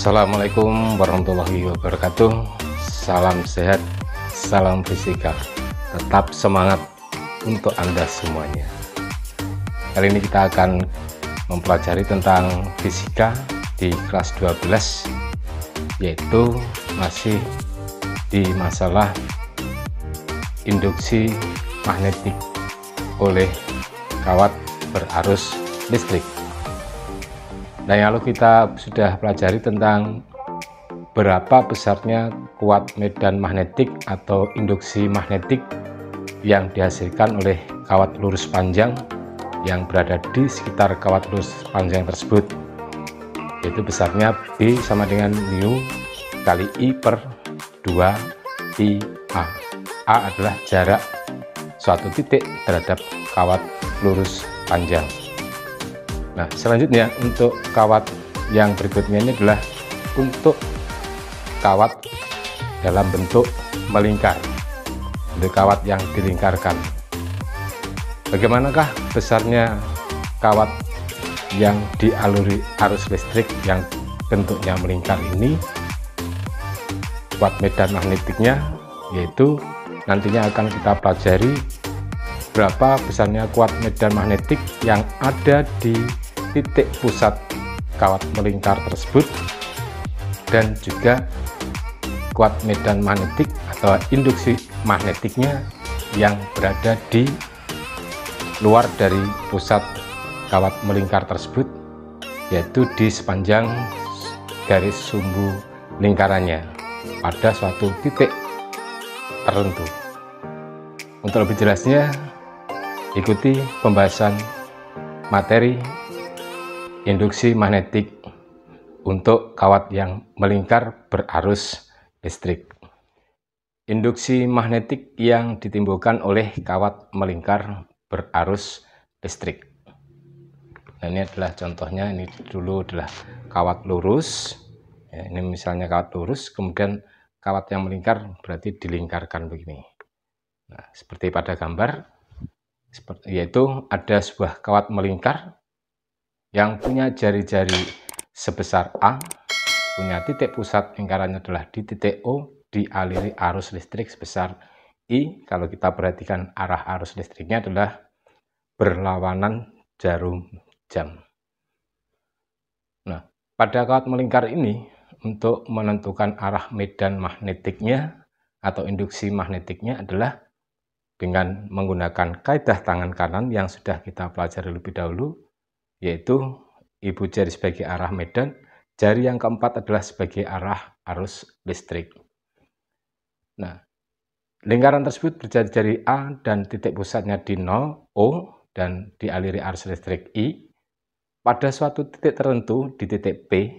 Assalamualaikum warahmatullahi wabarakatuh. Salam sehat, salam fisika. Tetap semangat untuk Anda semuanya. Kali ini kita akan mempelajari tentang fisika di kelas 12, yaitu masih di masalah induksi magnetik oleh kawat berarus listrik. Nah, lalu kita sudah pelajari tentang berapa besarnya kuat medan magnetik atau induksi magnetik yang dihasilkan oleh kawat lurus panjang yang berada di sekitar kawat lurus panjang tersebut, yaitu besarnya B sama dengan mu kali I per 2 IA. A adalah jarak suatu titik terhadap kawat lurus panjang. Nah, selanjutnya untuk kawat yang berikutnya ini adalah untuk kawat dalam bentuk melingkar, untuk kawat yang dilingkarkan. Bagaimanakah besarnya kawat yang dialiri arus listrik yang bentuknya melingkar ini? Kuat medan magnetiknya, yaitu nantinya akan kita pelajari berapa besarnya kuat medan magnetik yang ada di titik pusat kawat melingkar tersebut, dan juga kuat medan magnetik atau induksi magnetiknya yang berada di luar dari pusat kawat melingkar tersebut, yaitu di sepanjang garis sumbu lingkarannya pada suatu titik tertentu. Untuk lebih jelasnya, ikuti pembahasan materi induksi magnetik untuk kawat yang melingkar berarus listrik. Induksi magnetik yang ditimbulkan oleh kawat melingkar berarus listrik. Nah, ini adalah contohnya. Ini dulu adalah kawat lurus. Ya, ini misalnya kawat lurus, kemudian kawat yang melingkar berarti dilingkarkan begini. Nah, seperti pada gambar, yaitu ada sebuah kawat melingkar yang punya jari-jari sebesar A, punya titik pusat lingkarannya adalah di titik O, dialiri arus listrik sebesar I. Kalau kita perhatikan arah arus listriknya adalah berlawanan jarum jam. Nah, pada kawat melingkar ini, untuk menentukan arah medan magnetiknya atau induksi magnetiknya adalah dengan menggunakan kaidah tangan kanan yang sudah kita pelajari lebih dahulu, yaitu ibu jari sebagai arah medan, jari yang keempat adalah sebagai arah arus listrik. Nah, lingkaran tersebut berjari-jari A dan titik pusatnya di 0, O, dan dialiri arus listrik I. Pada suatu titik tertentu di titik P,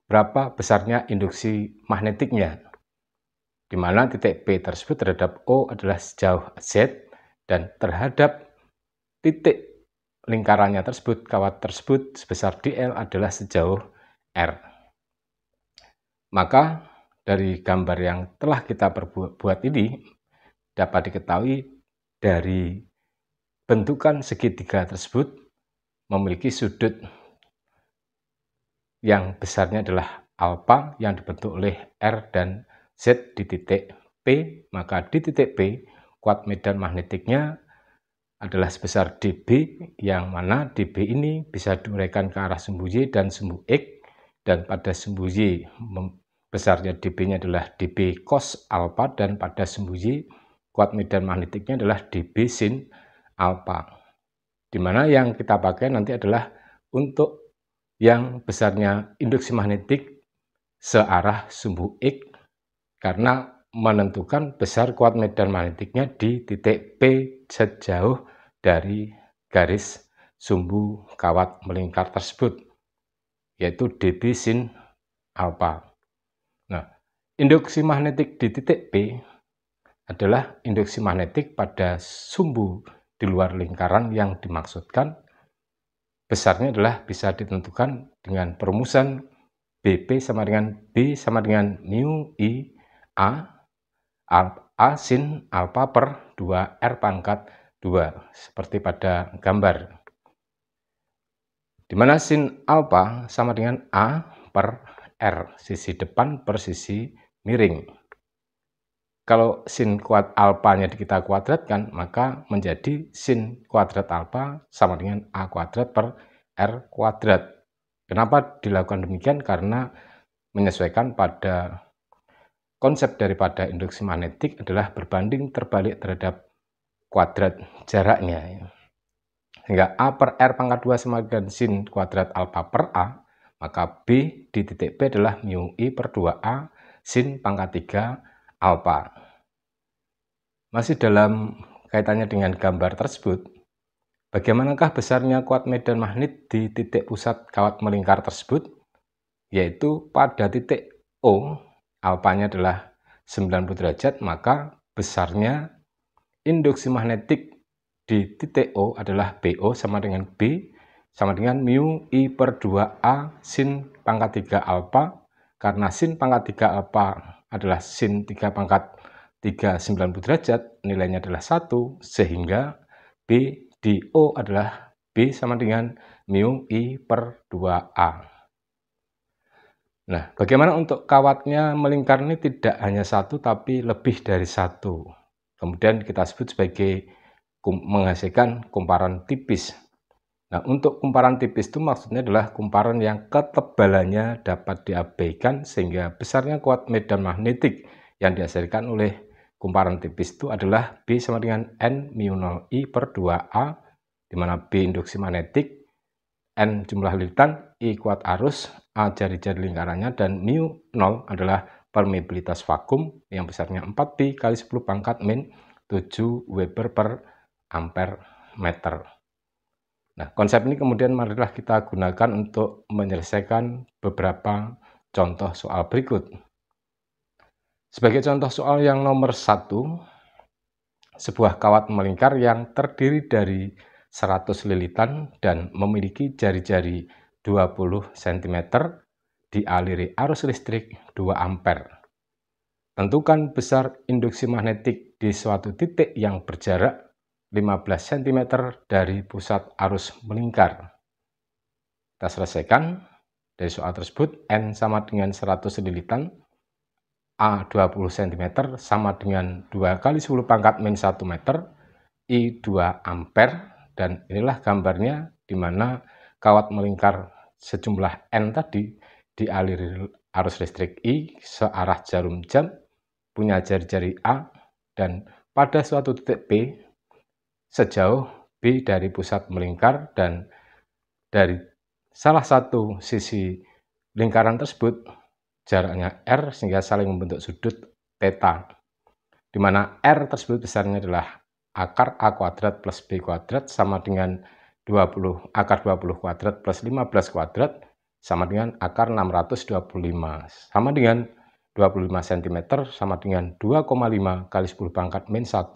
berapa besarnya induksi magnetiknya, di mana titik P tersebut terhadap O adalah sejauh Z, dan terhadap titik lingkarannya tersebut, kawat tersebut sebesar dl adalah sejauh R. Maka dari gambar yang telah kita perbuat ini dapat diketahui dari bentukan segitiga tersebut memiliki sudut yang besarnya adalah alfa yang dibentuk oleh R dan Z di titik P. Maka di titik P kuat medan magnetiknya adalah sebesar dB, yang mana dB ini bisa diuraikan ke arah sumbu Y dan sumbu X, dan pada sumbu Y besarnya dB-nya adalah dB cos alpha, dan pada sumbu Y kuat medan magnetiknya adalah dB sin alpha. Dimana yang kita pakai nanti adalah untuk yang besarnya induksi magnetik searah sumbu X, karena menentukan besar kuat medan magnetiknya di titik P sejauh dari garis sumbu kawat melingkar tersebut, yaitu dB sin alpha. Nah, induksi magnetik di titik P adalah induksi magnetik pada sumbu di luar lingkaran yang dimaksudkan. Besarnya adalah bisa ditentukan dengan perumusan BP sama dengan B sama dengan mu I A sin alpha per 2 R pangkat 2, seperti pada gambar, di mana sin alpha sama dengan A per R, sisi depan per sisi miring. Kalau sin alpanya kita kuadratkan, maka menjadi sin kuadrat alfa sama dengan A kuadrat per R kuadrat. Kenapa dilakukan demikian? Karena menyesuaikan pada konsep daripada induksi magnetik adalah berbanding terbalik terhadap kuadrat jaraknya. Sehingga A per R pangkat 2 sama dengan sin kuadrat alfa per A, maka B di titik P adalah mu I per 2A sin pangkat 3 alfa. Masih dalam kaitannya dengan gambar tersebut, bagaimanakah besarnya kuat medan magnet di titik pusat kawat melingkar tersebut? Yaitu pada titik O, alfanya adalah 90 derajat, maka besarnya induksi magnetik di titik O adalah BO sama dengan B sama dengan mu I per 2A sin pangkat 3 alfa, karena sin pangkat 3 alfa adalah sin 3 pangkat 3 90 derajat, nilainya adalah 1, sehingga B di O adalah B sama dengan mu I per 2A. Nah, bagaimana untuk kawatnya melingkar ini tidak hanya satu, tapi lebih dari satu. Kemudian kita sebut sebagai menghasilkan kumparan tipis. Nah, untuk kumparan tipis itu maksudnya adalah kumparan yang ketebalannya dapat diabaikan, sehingga besarnya kuat medan magnetik yang dihasilkan oleh kumparan tipis itu adalah B sama dengan N mu 0 I per 2A, di mana B induksi magnetik, N jumlah lilitan, I kuat arus, A jari-jari lingkarannya, dan mu 0 adalah permeabilitas vakum yang besarnya 4pi kali 10 pangkat min 7 Weber per ampere meter. Nah, konsep ini kemudian marilah kita gunakan untuk menyelesaikan beberapa contoh soal berikut. Sebagai contoh soal yang nomor 1, sebuah kawat melingkar yang terdiri dari 100 lilitan dan memiliki jari-jari 20 cm dialiri arus listrik 2 ampere. Tentukan besar induksi magnetik di suatu titik yang berjarak 15 cm dari pusat arus melingkar. Kita selesaikan. Dari soal tersebut, N sama dengan 100 lilitan, A 20 cm sama dengan 2 kali 10 pangkat min 1 meter, I 2 ampere, dan inilah gambarnya di mana kawat melingkar sejumlah N tadi dialiri arus listrik I searah jarum jam, punya jari-jari A, dan pada suatu titik P sejauh B dari pusat melingkar, dan dari salah satu sisi lingkaran tersebut jaraknya R sehingga saling membentuk sudut theta, di mana R tersebut besarnya adalah akar A kuadrat plus B kuadrat sama dengan 20 akar 20 kuadrat plus 15 kuadrat sama dengan akar 625 sama dengan 25 cm sama dengan 2,5 kali 10 pangkat min 1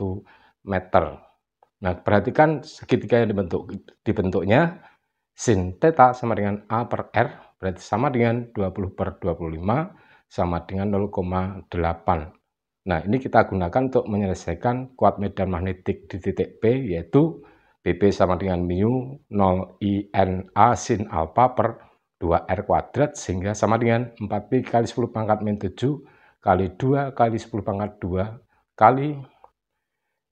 meter. Nah, perhatikan segitiga yang dibentuknya sin theta sama dengan A per R, berarti sama dengan 20 per 25 sama dengan 0,8. Nah, ini kita gunakan untuk menyelesaikan kuat medan magnetik di titik P, yaitu BB sama dengan mu 0 INA sin alfa per 2R kuadrat, sehingga sama dengan 4pi kali 10 pangkat min 7 kali 2 kali 10 pangkat 2 kali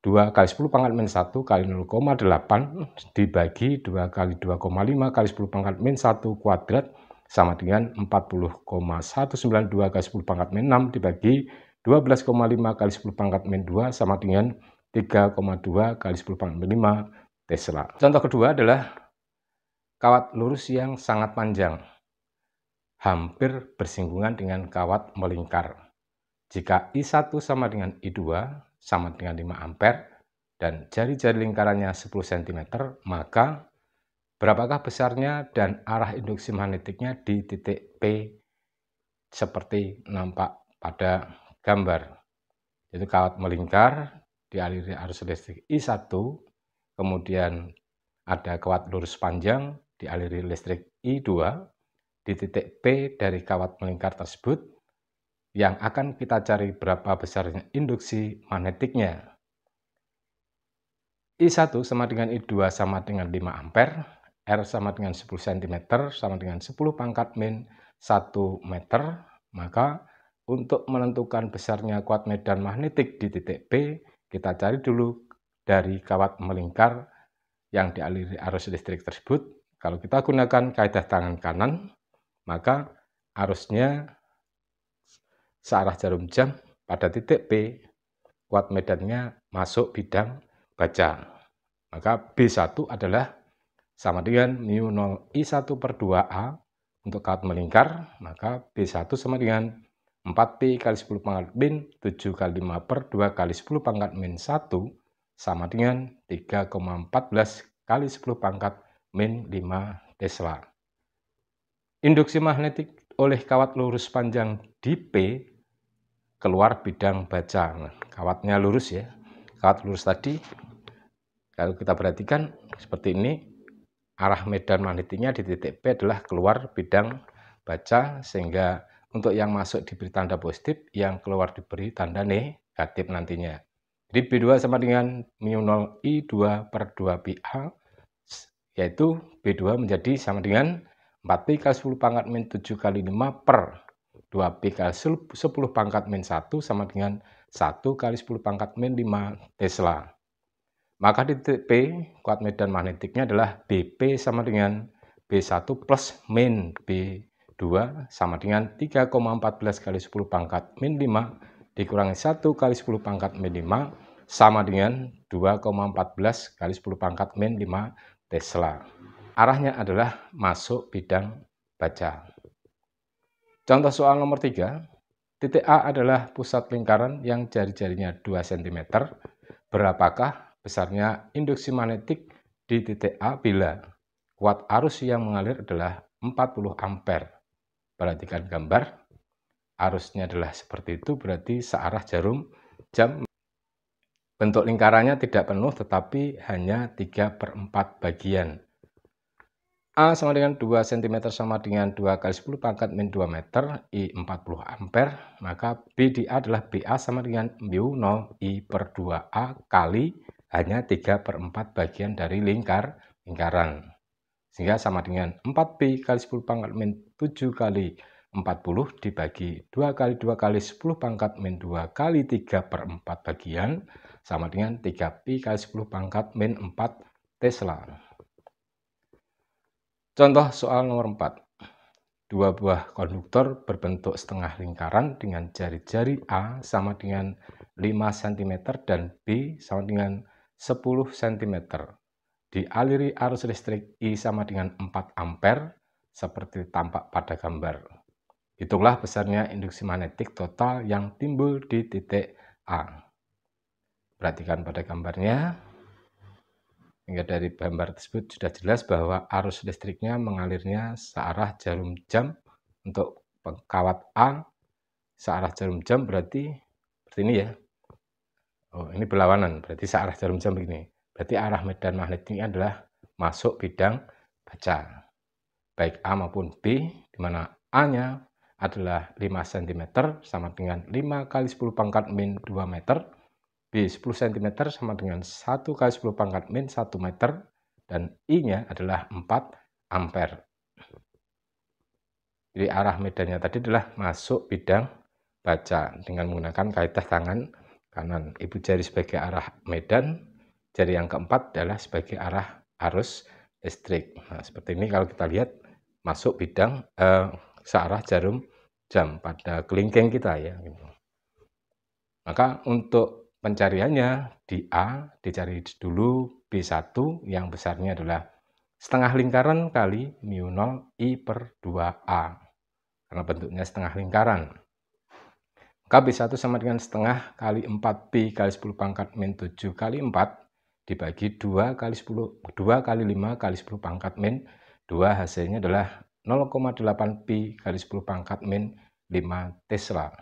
2 kali 10 pangkat min 1 kali 0,8 dibagi 2 kali 2,5 kali 10 pangkat min 1 kuadrat sama dengan 40,192 kali 10 pangkat min 6 dibagi 12,5 kali 10 pangkat min 2 sama dengan 3,2 kali 10 pangkat min 5 Tesla. Contoh kedua adalah kawat lurus yang sangat panjang, hampir bersinggungan dengan kawat melingkar. Jika I1 sama dengan I2 sama dengan 5 ampere dan jari-jari lingkarannya 10 cm, maka berapakah besarnya dan arah induksi magnetiknya di titik P seperti nampak pada gambar. Itu kawat melingkar dialiri arus listrik I1, kemudian ada kawat lurus panjang dialiri listrik I2. Di titik P dari kawat melingkar tersebut yang akan kita cari berapa besarnya induksi magnetiknya. I1 sama dengan I2 sama dengan 5 ampere, R sama dengan 10 cm sama dengan 10 pangkat min 1 meter, maka untuk menentukan besarnya kuat medan magnetik di titik B, kita cari dulu dari kawat melingkar yang dialiri arus listrik tersebut. Kalau kita gunakan kaidah tangan kanan, maka arusnya searah jarum jam pada titik B, kuat medannya masuk bidang baja. Maka B1 adalah sama dengan mu 0 I1 per 2A untuk kawat melingkar, maka B1 sama dengan 4Pi kali 10 pangkat min 7 kali 5 per 2 kali 10 pangkat min 1 sama dengan 3,14 kali 10 pangkat min 5 Tesla. Induksi magnetik oleh kawat lurus panjang di P keluar bidang baja. Nah, kawatnya lurus ya. Kawat lurus tadi kalau kita perhatikan seperti ini, arah medan magnetiknya di titik P adalah keluar bidang baja, sehingga untuk yang masuk diberi tanda positif, yang keluar diberi tanda negatif nantinya. Jadi B2 sama dengan mu 0 I2 per 2PA, yaitu B2 menjadi sama dengan 4Pi kali 10 pangkat min 7 kali 5 per 2Pi kali 10 pangkat min 1 sama dengan 1 kali 10 pangkat min 5 Tesla. Maka di titik P, kuat medan magnetiknya adalah BP sama dengan B1 plus min B2 sama dengan 3,14 kali 10 pangkat min 5 dikurangi 1 kali 10 pangkat min 5 sama dengan 2,14 kali 10 pangkat min 5 Tesla. Arahnya adalah masuk bidang baja. Contoh soal nomor 3, titik A adalah pusat lingkaran yang jari-jarinya 2 cm. Berapakah besarnya induksi magnetik di titik A bila kuat arus yang mengalir adalah 40 ampere. Perhatikan gambar, arusnya adalah seperti itu, berarti searah jarum jam. Bentuk lingkarannya tidak penuh tetapi hanya 3/4 bagian. A sama dengan 2 cm sama dengan 2 kali 10 pangkat min 2 meter, I 40 ampere, maka B di A adalah BA sama dengan mu 0 I per 2A kali hanya 3/4 bagian dari lingkaran. Sehingga sama dengan 4Pi kali 10 pangkat min 7 kali 40 dibagi 2 kali 2 kali 10 pangkat min 2 kali 3/4 bagian sama dengan 3Pi kali 10 pangkat min 4 Tesla. Contoh soal nomor 4. Dua buah konduktor berbentuk setengah lingkaran dengan jari-jari A sama dengan 5 cm dan B sama dengan 10 cm. Dialiri arus listrik I sama dengan 4 ampere seperti tampak pada gambar. Hitunglah besarnya induksi magnetik total yang timbul di titik A. Perhatikan pada gambarnya. Hingga dari gambar tersebut sudah jelas bahwa arus listriknya mengalirnya searah jarum jam. Untuk kawat A searah jarum jam berarti seperti ini ya. Oh, ini berlawanan, berarti searah jarum jam begini. Berarti arah medan magnetiknya adalah masuk bidang baja. Baik A maupun B, di mana A-nya adalah 5 cm sama dengan 5 kali 10 pangkat min 2 meter. B 10 cm sama dengan 1 kali 10 pangkat min 1 meter, dan I-nya adalah 4 ampere. Jadi arah medannya tadi adalah masuk bidang baja dengan menggunakan kaidah tangan kanan. Ibu jari sebagai arah medan, jari yang keempat adalah sebagai arah arus listrik. Nah, seperti ini kalau kita lihat masuk bidang searah jarum jam pada kelingking kita ya. Maka untuk pencariannya di A dicari dulu B1 yang besarnya adalah setengah lingkaran kali mu 0 I per 2A. Karena bentuknya setengah lingkaran. Maka B1 sama dengan setengah kali 4Pi kali 10 pangkat min 7 kali 4 dibagi 2 kali 5 kali 10 pangkat min 2, hasilnya adalah 0,8Pi kali 10 pangkat min 5 Tesla.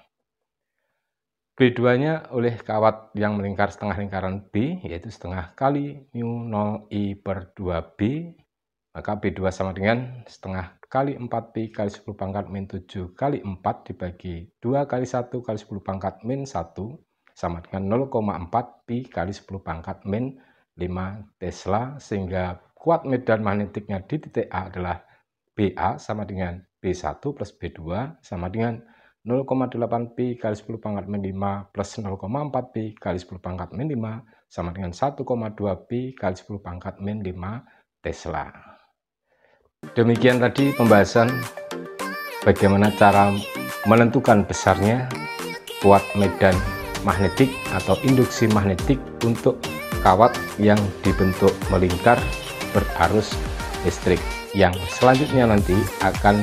B2-nya oleh kawat yang melingkar setengah lingkaran B, yaitu setengah kali mu 0 I per 2B, maka B2 sama dengan setengah kali 4Pi kali 10 pangkat min 7 kali 4 dibagi 2 kali 1 kali 10 pangkat min 1 sama dengan 0,4Pi kali 10 pangkat min 5 Tesla, sehingga kuat medan magnetiknya di titik A adalah BA sama dengan B1 plus B2 sama dengan 0,8 pi kali 10 pangkat min 5 plus 0,4 pi kali 10 pangkat min 5 sama dengan 1,2 pi kali 10 pangkat min 5 Tesla. Demikian tadi pembahasan bagaimana cara menentukan besarnya kuat medan magnetik atau induksi magnetik untuk kawat yang dibentuk melingkar berarus listrik. Yang selanjutnya nanti akan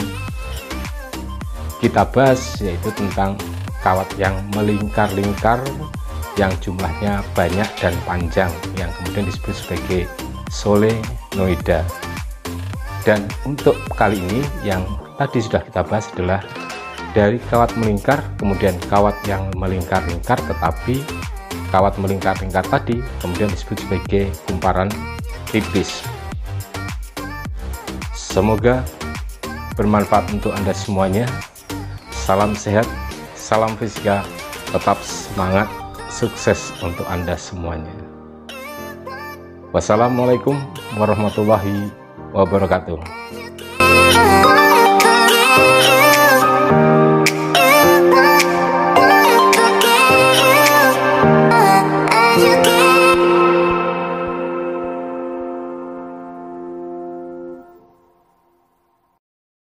kita bahas yaitu tentang kawat yang melingkar-lingkar yang jumlahnya banyak dan panjang yang kemudian disebut sebagai solenoida. Dan untuk kali ini yang tadi sudah kita bahas adalah dari kawat melingkar kemudian kawat yang melingkar-lingkar, tetapi kawat melingkar-lingkar tadi kemudian disebut sebagai kumparan tipis. Semoga bermanfaat untuk Anda semuanya. Salam sehat, salam fisika, tetap semangat, sukses untuk Anda semuanya. Wassalamualaikum warahmatullahi wabarakatuh.